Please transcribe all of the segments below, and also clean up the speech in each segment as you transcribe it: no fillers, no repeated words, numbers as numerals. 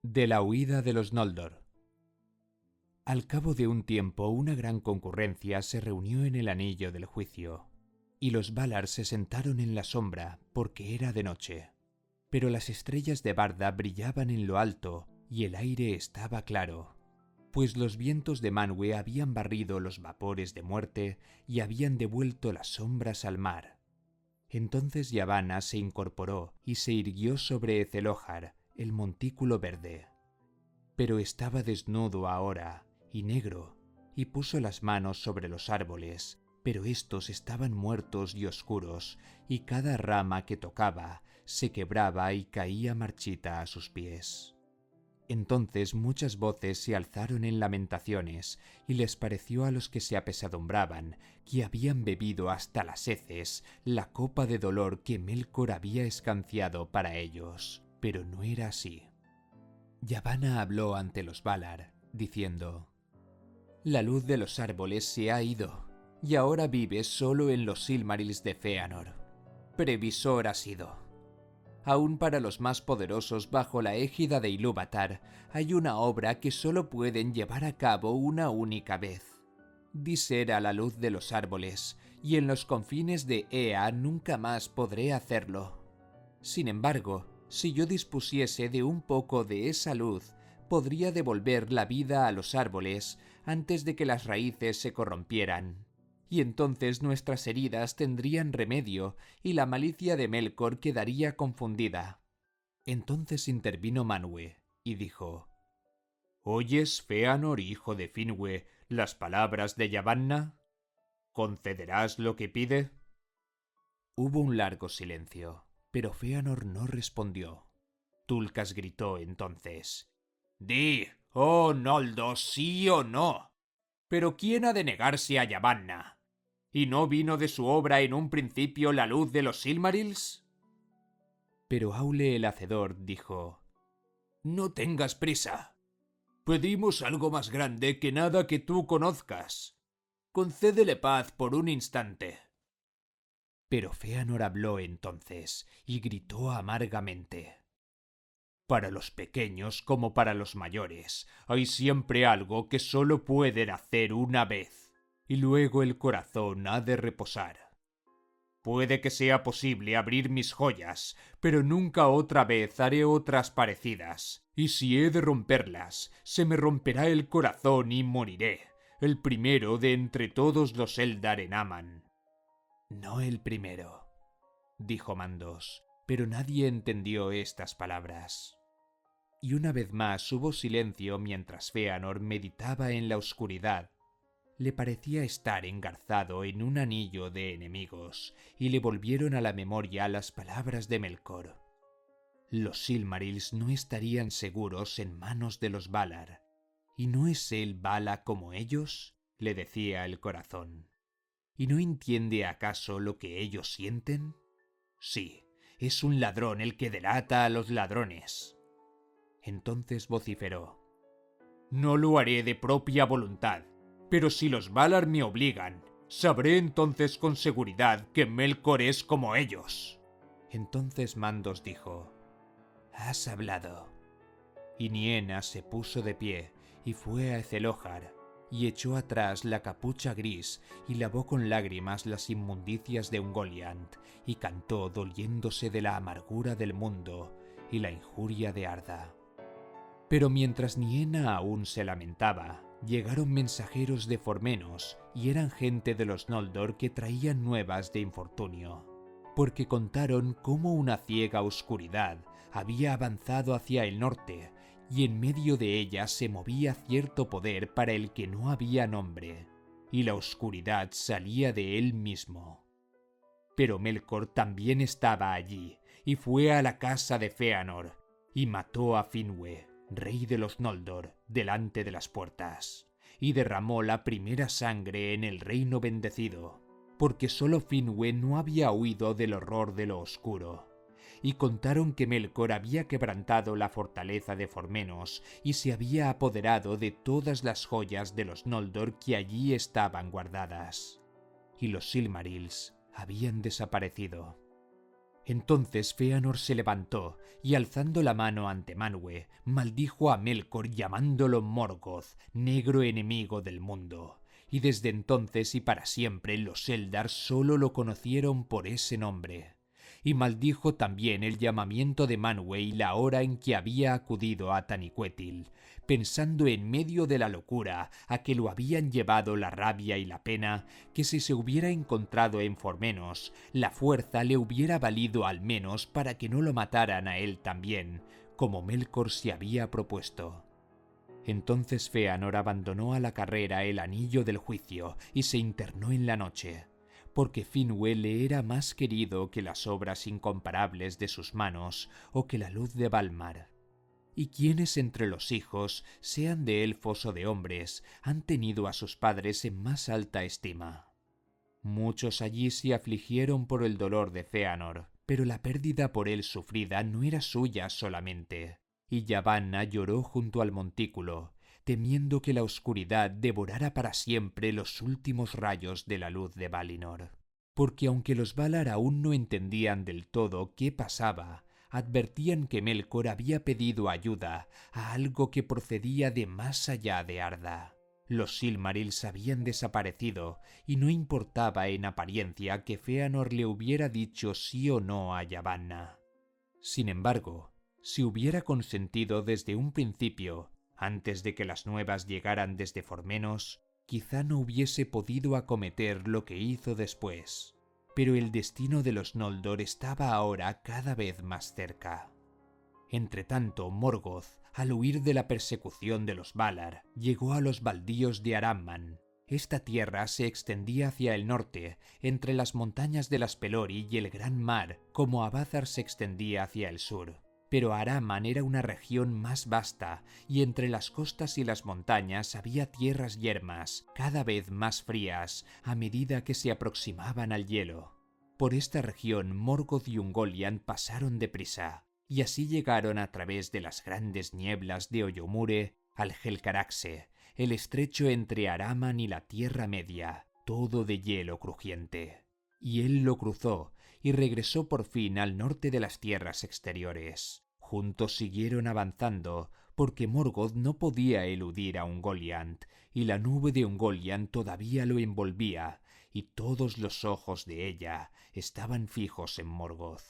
De la huida de los Noldor. Al cabo de un tiempo, una gran concurrencia se reunió en el Anillo del Juicio, y los Valar se sentaron en la sombra porque era de noche. Pero las estrellas de Barda brillaban en lo alto y el aire estaba claro, pues los vientos de Manwë habían barrido los vapores de muerte y habían devuelto las sombras al mar. Entonces Yavanna se incorporó y se irguió sobre Ezelójar, el montículo verde. Pero estaba desnudo ahora, y negro, y puso las manos sobre los árboles, pero éstos estaban muertos y oscuros, y cada rama que tocaba se quebraba y caía marchita a sus pies. Entonces muchas voces se alzaron en lamentaciones, y les pareció a los que se apesadumbraban que habían bebido hasta las heces la copa de dolor que Melkor había escanciado para ellos, pero no era así. Yavanna habló ante los Valar, diciendo: «La luz de los árboles se ha ido, y ahora vive solo en los Silmarils de Fëanor. Previsor ha sido. Aún para los más poderosos bajo la égida de Ilúvatar hay una obra que solo pueden llevar a cabo una única vez. Di ser a la luz de los árboles, y en los confines de Ea nunca más podré hacerlo. Sin embargo, si yo dispusiese de un poco de esa luz, podría devolver la vida a los árboles antes de que las raíces se corrompieran. Y entonces nuestras heridas tendrían remedio y la malicia de Melkor quedaría confundida». Entonces intervino Manwë y dijo: «¿Oyes, Fëanor, hijo de Finwë, las palabras de Yavanna? ¿Concederás lo que pide?» Hubo un largo silencio, pero Fëanor no respondió. Tulkas gritó entonces: «Di, oh Noldor, sí o no. ¿Pero quién ha de negarse a Yavanna? ¿Y no vino de su obra en un principio la luz de los Silmarils?» Pero Aule el Hacedor dijo: «No tengas prisa. Pedimos algo más grande que nada que tú conozcas. Concédele paz por un instante». Pero Fëanor habló entonces y gritó amargamente: «Para los pequeños como para los mayores hay siempre algo que solo pueden hacer una vez, y luego el corazón ha de reposar. Puede que sea posible abrir mis joyas, pero nunca otra vez haré otras parecidas, y si he de romperlas, se me romperá el corazón y moriré, el primero de entre todos los Eldar en Aman». «No el primero», dijo Mandos, pero nadie entendió estas palabras. Y una vez más hubo silencio mientras Fëanor meditaba en la oscuridad. Le parecía estar engarzado en un anillo de enemigos, y le volvieron a la memoria las palabras de Melkor. Los Silmarils no estarían seguros en manos de los Valar. ¿Y no es él Vala como ellos?, le decía el corazón. ¿Y no entiende acaso lo que ellos sienten? Sí, es un ladrón el que delata a los ladrones». Entonces vociferó: «No lo haré de propia voluntad, pero si los Valar me obligan, sabré entonces con seguridad que Melkor es como ellos». Entonces Mandos dijo: «Has hablado». Y Niena se puso de pie y fue a Ezelójar, y echó atrás la capucha gris y lavó con lágrimas las inmundicias de Ungoliant, y cantó doliéndose de la amargura del mundo y la injuria de Arda. Pero mientras Niena aún se lamentaba, llegaron mensajeros de Formenos, y eran gente de los Noldor que traían nuevas de infortunio, porque contaron cómo una ciega oscuridad había avanzado hacia el norte, y en medio de ella se movía cierto poder para el que no había nombre, y la oscuridad salía de él mismo. Pero Melkor también estaba allí, y fue a la casa de Fëanor, y mató a Finwë, rey de los Noldor, delante de las puertas, y derramó la primera sangre en el reino bendecido, porque solo Finwë no había huido del horror de lo oscuro. Y contaron que Melkor había quebrantado la fortaleza de Formenos y se había apoderado de todas las joyas de los Noldor que allí estaban guardadas. Y los Silmarils habían desaparecido. Entonces Fëanor se levantó y alzando la mano ante Manwë, maldijo a Melkor llamándolo Morgoth, negro enemigo del mundo. Y desde entonces y para siempre los Eldar solo lo conocieron por ese nombre. Y maldijo también el llamamiento de Manwë y la hora en que había acudido a Taniquetil, pensando en medio de la locura a que lo habían llevado la rabia y la pena, que si se hubiera encontrado en Formenos, la fuerza le hubiera valido al menos para que no lo mataran a él también, como Melkor se había propuesto. Entonces Fëanor abandonó a la carrera el anillo del juicio y se internó en la noche, porque Finwë le era más querido que las obras incomparables de sus manos o que la luz de Valmar. ¿Y quiénes entre los hijos, sean de elfos o de hombres, han tenido a sus padres en más alta estima? Muchos allí se afligieron por el dolor de Fëanor, pero la pérdida por él sufrida no era suya solamente, y Yavanna lloró junto al montículo, temiendo que la oscuridad devorara para siempre los últimos rayos de la luz de Valinor. Porque aunque los Valar aún no entendían del todo qué pasaba, advertían que Melkor había pedido ayuda a algo que procedía de más allá de Arda. Los Silmarils habían desaparecido y no importaba en apariencia que Fëanor le hubiera dicho sí o no a Yavanna. Sin embargo, si hubiera consentido desde un principio, antes de que las nuevas llegaran desde Formenos, quizá no hubiese podido acometer lo que hizo después. Pero el destino de los Noldor estaba ahora cada vez más cerca. Entretanto, Morgoth, al huir de la persecución de los Valar, llegó a los baldíos de Aramman. Esta tierra se extendía hacia el norte, entre las montañas de las Pelori y el gran mar, como Abázar se extendía hacia el sur. Pero Aramman era una región más vasta, y entre las costas y las montañas había tierras yermas, cada vez más frías, a medida que se aproximaban al hielo. Por esta región Morgoth y Ungoliant pasaron deprisa, y así llegaron a través de las grandes nieblas de Hoyomure al Helcaraxe, el estrecho entre Aramman y la Tierra Media, todo de hielo crujiente. Y él lo cruzó, y regresó por fin al norte de las tierras exteriores. Juntos siguieron avanzando, porque Morgoth no podía eludir a Ungoliant, y la nube de Ungoliant todavía lo envolvía, y todos los ojos de ella estaban fijos en Morgoth.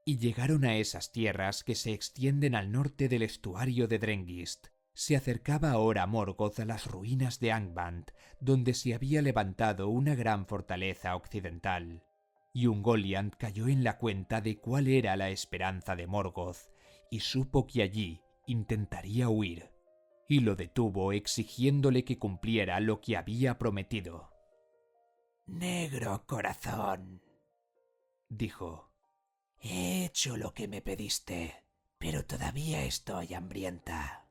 Y llegaron a esas tierras que se extienden al norte del estuario de Drengist. Se acercaba ahora Morgoth a las ruinas de Angband, donde se había levantado una gran fortaleza occidental. Y Ungoliant cayó en la cuenta de cuál era la esperanza de Morgoth, y supo que allí intentaría huir, y lo detuvo exigiéndole que cumpliera lo que había prometido. «Negro corazón», dijo, «he hecho lo que me pediste, pero todavía estoy hambrienta».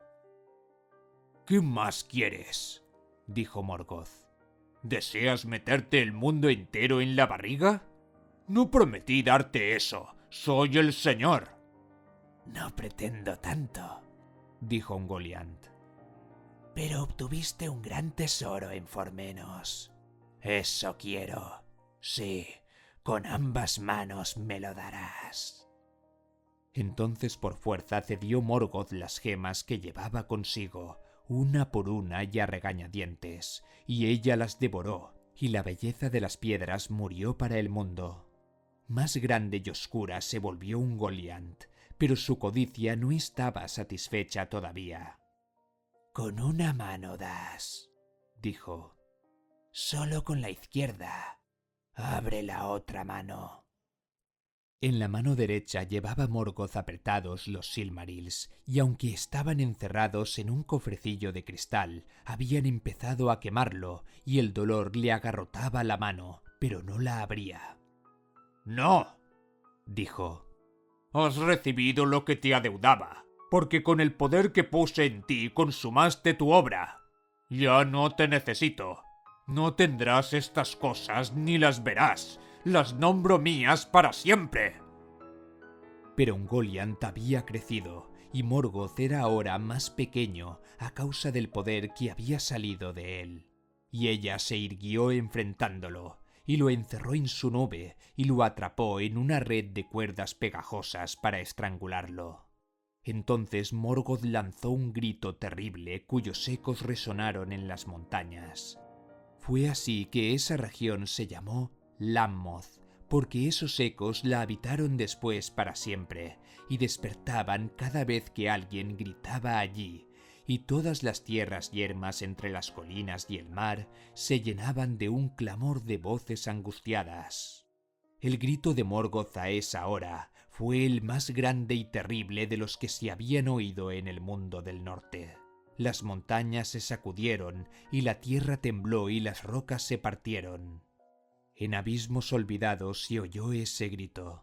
«¿Qué más quieres?», dijo Morgoth. «¿Deseas meterte el mundo entero en la barriga? No prometí darte eso, soy el Señor». «No pretendo tanto», dijo Ungoliant. «Pero obtuviste un gran tesoro en Formenos. Eso quiero. Sí, con ambas manos me lo darás». Entonces por fuerza cedió Morgoth las gemas que llevaba consigo, una por una y a regañadientes, y ella las devoró, y la belleza de las piedras murió para el mundo. Más grande y oscura se volvió Ungoliant, pero su codicia no estaba satisfecha todavía. «Con una mano das», dijo. «Solo con la izquierda. Abre la otra mano». En la mano derecha llevaba Morgoth apretados los Silmarils, y aunque estaban encerrados en un cofrecillo de cristal, habían empezado a quemarlo, y el dolor le agarrotaba la mano, pero no la abría. «No», dijo. «Has recibido lo que te adeudaba, porque con el poder que puse en ti consumaste tu obra. Ya no te necesito. No tendrás estas cosas ni las verás. Las nombro mías para siempre». Pero Ungoliant había crecido, y Morgoth era ahora más pequeño a causa del poder que había salido de él. Y ella se irguió enfrentándolo, y lo encerró en su nube y lo atrapó en una red de cuerdas pegajosas para estrangularlo. Entonces Morgoth lanzó un grito terrible cuyos ecos resonaron en las montañas. Fue así que esa región se llamó Lammoth, porque esos ecos la habitaron después para siempre y despertaban cada vez que alguien gritaba allí, y todas las tierras yermas entre las colinas y el mar se llenaban de un clamor de voces angustiadas. El grito de Morgoth a esa hora fue el más grande y terrible de los que se habían oído en el mundo del norte. Las montañas se sacudieron y la tierra tembló y las rocas se partieron. En abismos olvidados se oyó ese grito.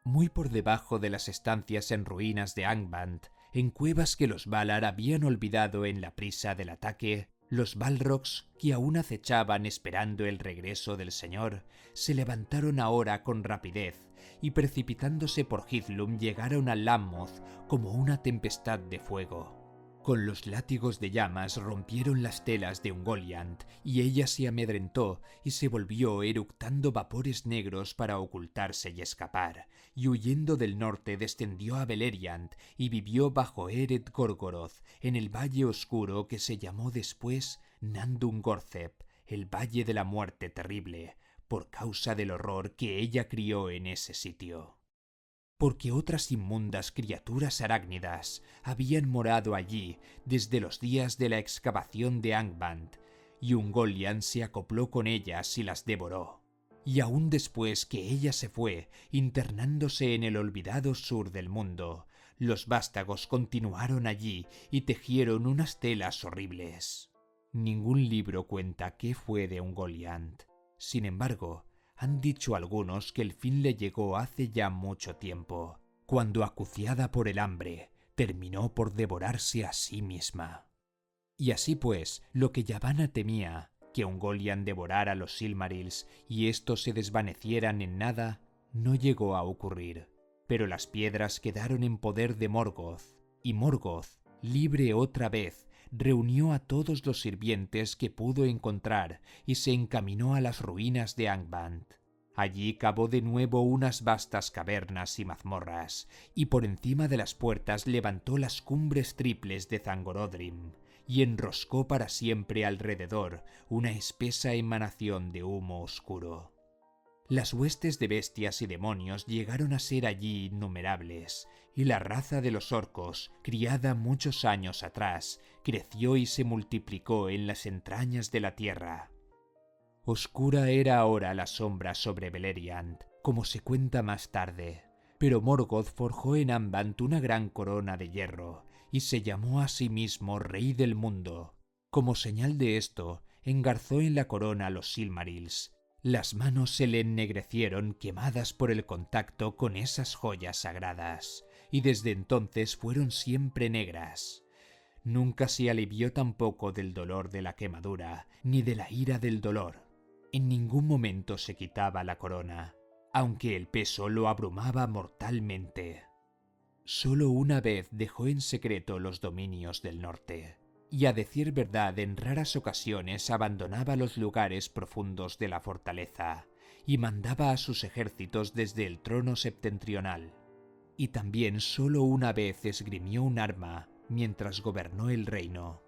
Muy por debajo de las estancias en ruinas de Angband, en cuevas que los Valar habían olvidado en la prisa del ataque, los Balrogs, que aún acechaban esperando el regreso del Señor, se levantaron ahora con rapidez y precipitándose por Hithlum llegaron a Lammoth como una tempestad de fuego. Con los látigos de llamas rompieron las telas de Ungoliant y ella se amedrentó y se volvió eructando vapores negros para ocultarse y escapar, y huyendo del norte descendió a Beleriand y vivió bajo Eret Gorgoroth en el valle oscuro que se llamó después Nandun Gorthep, el valle de la muerte terrible, por causa del horror que ella crió en ese sitio. Porque otras inmundas criaturas arácnidas habían morado allí desde los días de la excavación de Angband, y Ungoliant se acopló con ellas y las devoró. Y aún después que ella se fue, internándose en el olvidado sur del mundo, los vástagos continuaron allí y tejieron unas telas horribles. Ningún libro cuenta qué fue de Ungoliant. Sin embargo, han dicho algunos que el fin le llegó hace ya mucho tiempo, cuando acuciada por el hambre, terminó por devorarse a sí misma. Y así pues, lo que Yavanna temía, que Ungoliant devorara los Silmarils y estos se desvanecieran en nada, no llegó a ocurrir. Pero las piedras quedaron en poder de Morgoth, y Morgoth, libre otra vez, reunió a todos los sirvientes que pudo encontrar y se encaminó a las ruinas de Angband. Allí cavó de nuevo unas vastas cavernas y mazmorras, y por encima de las puertas levantó las cumbres triples de Zangorodrim, y enroscó para siempre alrededor una espesa emanación de humo oscuro. Las huestes de bestias y demonios llegaron a ser allí innumerables, y la raza de los orcos, criada muchos años atrás, creció y se multiplicó en las entrañas de la tierra. Oscura era ahora la sombra sobre Beleriand, como se cuenta más tarde, pero Morgoth forjó en Angband una gran corona de hierro, y se llamó a sí mismo Rey del Mundo. Como señal de esto, engarzó en la corona los Silmarils. Las manos se le ennegrecieron quemadas por el contacto con esas joyas sagradas, y desde entonces fueron siempre negras. Nunca se alivió tampoco del dolor de la quemadura, ni de la ira del dolor. En ningún momento se quitaba la corona, aunque el peso lo abrumaba mortalmente. Solo una vez dejó en secreto los dominios del norte, y a decir verdad en raras ocasiones abandonaba los lugares profundos de la fortaleza y mandaba a sus ejércitos desde el trono septentrional. Y también solo una vez esgrimió un arma mientras gobernó el reino.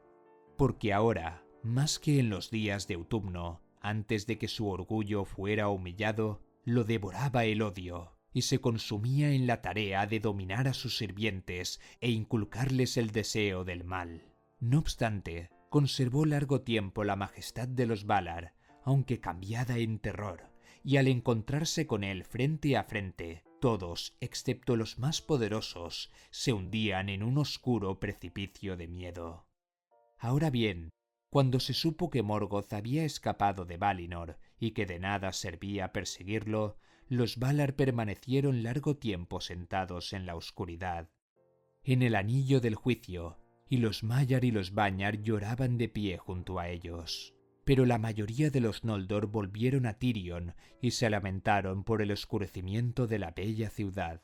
Porque ahora, más que en los días de Utumno, antes de que su orgullo fuera humillado, lo devoraba el odio y se consumía en la tarea de dominar a sus sirvientes e inculcarles el deseo del mal. No obstante, conservó largo tiempo la majestad de los Valar, aunque cambiada en terror, y al encontrarse con él frente a frente, todos, excepto los más poderosos, se hundían en un oscuro precipicio de miedo. Ahora bien, cuando se supo que Morgoth había escapado de Valinor y que de nada servía perseguirlo, los Valar permanecieron largo tiempo sentados en la oscuridad, en el anillo del juicio, y los Maiar y los Vanyar lloraban de pie junto a ellos. Pero la mayoría de los Noldor volvieron a Tirion y se lamentaron por el oscurecimiento de la bella ciudad.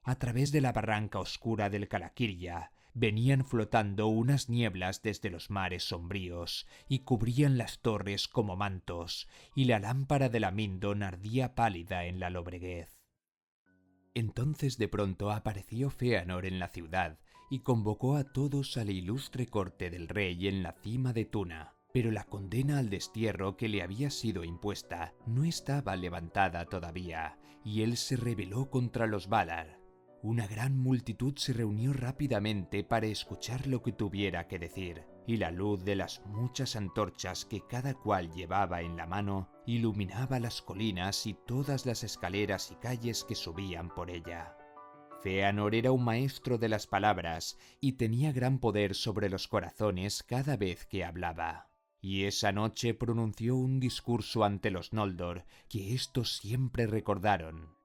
A través de la barranca oscura del Calaquirya venían flotando unas nieblas desde los mares sombríos y cubrían las torres como mantos, y la lámpara de la Mindon ardía pálida en la lobreguez. Entonces de pronto apareció Fëanor en la ciudad y convocó a todos a la ilustre corte del rey en la cima de Tuna, pero la condena al destierro que le había sido impuesta no estaba levantada todavía, y él se rebeló contra los Valar. Una gran multitud se reunió rápidamente para escuchar lo que tuviera que decir, y la luz de las muchas antorchas que cada cual llevaba en la mano iluminaba las colinas y todas las escaleras y calles que subían por ella. Fëanor era un maestro de las palabras y tenía gran poder sobre los corazones cada vez que hablaba. Y esa noche pronunció un discurso ante los Noldor que éstos siempre recordaron.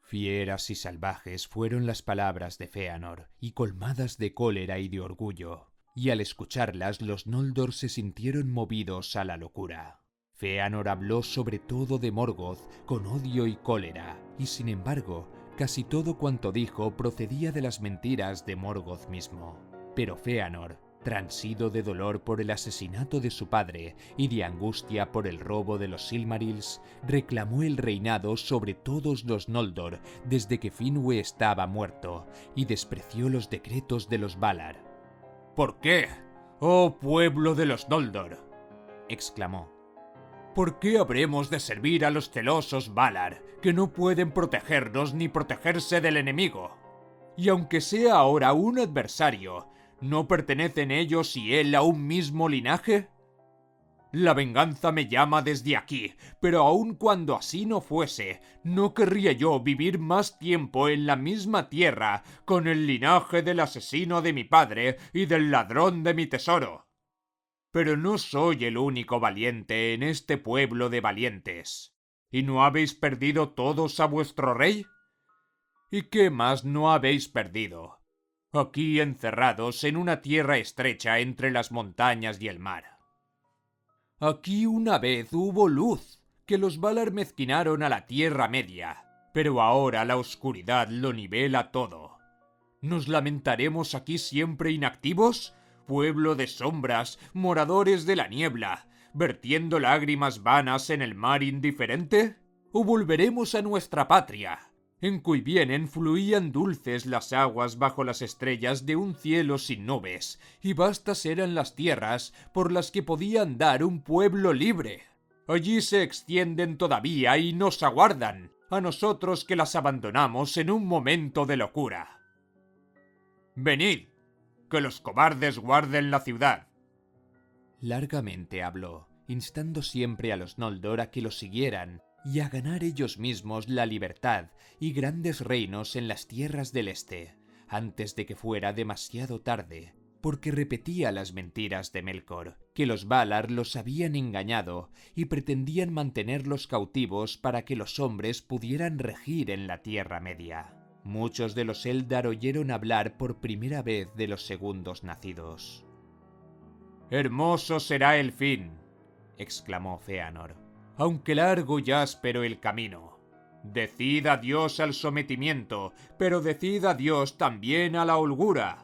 Fieras y salvajes fueron las palabras de Fëanor, y colmadas de cólera y de orgullo, y al escucharlas los Noldor se sintieron movidos a la locura. Fëanor habló sobre todo de Morgoth con odio y cólera, y sin embargo, casi todo cuanto dijo procedía de las mentiras de Morgoth mismo. Pero Fëanor, transido de dolor por el asesinato de su padre y de angustia por el robo de los Silmarils, reclamó el reinado sobre todos los Noldor desde que Finwë estaba muerto, y despreció los decretos de los Valar. «¿Por qué, oh pueblo de los Noldor?», exclamó. «¿Por qué habremos de servir a los celosos Valar, que no pueden protegernos ni protegerse del enemigo? Y aunque sea ahora un adversario, ¿no pertenecen ellos y él a un mismo linaje? La venganza me llama desde aquí, pero aun cuando así no fuese, no querría yo vivir más tiempo en la misma tierra con el linaje del asesino de mi padre y del ladrón de mi tesoro. Pero no soy el único valiente en este pueblo de valientes. ¿Y no habéis perdido todos a vuestro rey? ¿Y qué más no habéis perdido? Aquí encerrados en una tierra estrecha entre las montañas y el mar. Aquí una vez hubo luz, que los Valar mezquinaron a la Tierra Media, pero ahora la oscuridad lo nivela todo. ¿Nos lamentaremos aquí siempre inactivos, pueblo de sombras, moradores de la niebla, vertiendo lágrimas vanas en el mar indiferente? ¿O volveremos a nuestra patria, en cuyo vienen fluían dulces las aguas bajo las estrellas de un cielo sin nubes, y vastas eran las tierras por las que podía andar un pueblo libre? Allí se extienden todavía y nos aguardan, a nosotros que las abandonamos en un momento de locura. Venid, que los cobardes guarden la ciudad». Largamente habló, instando siempre a los Noldor a que lo siguieran, y a ganar ellos mismos la libertad y grandes reinos en las tierras del este, antes de que fuera demasiado tarde, porque repetía las mentiras de Melkor, que los Valar los habían engañado y pretendían mantenerlos cautivos para que los hombres pudieran regir en la Tierra Media. Muchos de los Eldar oyeron hablar por primera vez de los segundos nacidos. «Hermoso será el fin», exclamó Fëanor, «aunque largo y áspero el camino. Decid adiós al sometimiento, pero decid adiós también a la holgura.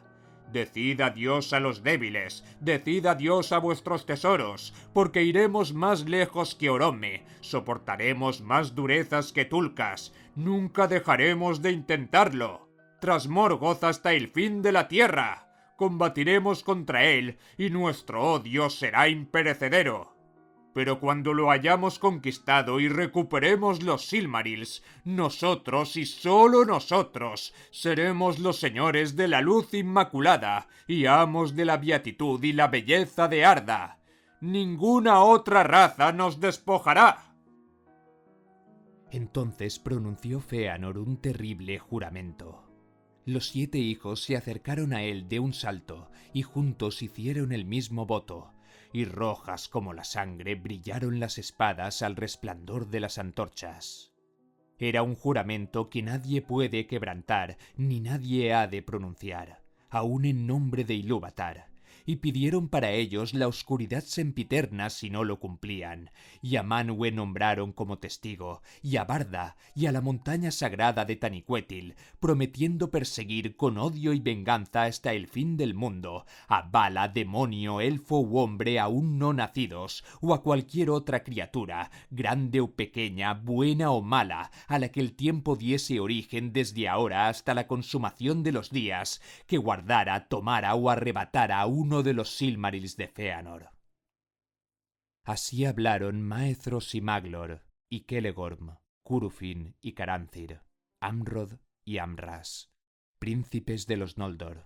Decid adiós a los débiles, decid adiós a vuestros tesoros, porque iremos más lejos que Orome, soportaremos más durezas que Tulkas, nunca dejaremos de intentarlo. Tras Morgoth hasta el fin de la tierra, combatiremos contra él y nuestro odio será imperecedero. Pero cuando lo hayamos conquistado y recuperemos los Silmarils, nosotros y solo nosotros seremos los señores de la luz inmaculada y amos de la beatitud y la belleza de Arda. Ninguna otra raza nos despojará». Entonces pronunció Fëanor un terrible juramento. Los 7 hijos se acercaron a él de un salto y juntos hicieron el mismo voto, y rojas como la sangre brillaron las espadas al resplandor de las antorchas. Era un juramento que nadie puede quebrantar ni nadie ha de pronunciar, aun en nombre de Ilúvatar, y pidieron para ellos la oscuridad sempiterna si no lo cumplían, y a Manwë nombraron como testigo, y a Barda, y a la montaña sagrada de Taniquetil, prometiendo perseguir con odio y venganza hasta el fin del mundo a Vala, demonio, elfo u hombre aún no nacidos, o a cualquier otra criatura, grande o pequeña, buena o mala, a la que el tiempo diese origen desde ahora hasta la consumación de los días, que guardara, tomara o arrebatara uno de los Silmarils de Fëanor. Así hablaron Maethros y Maglor, y Celegorm, Curufin y Caranthir, Amrod y Amras, príncipes de los Noldor.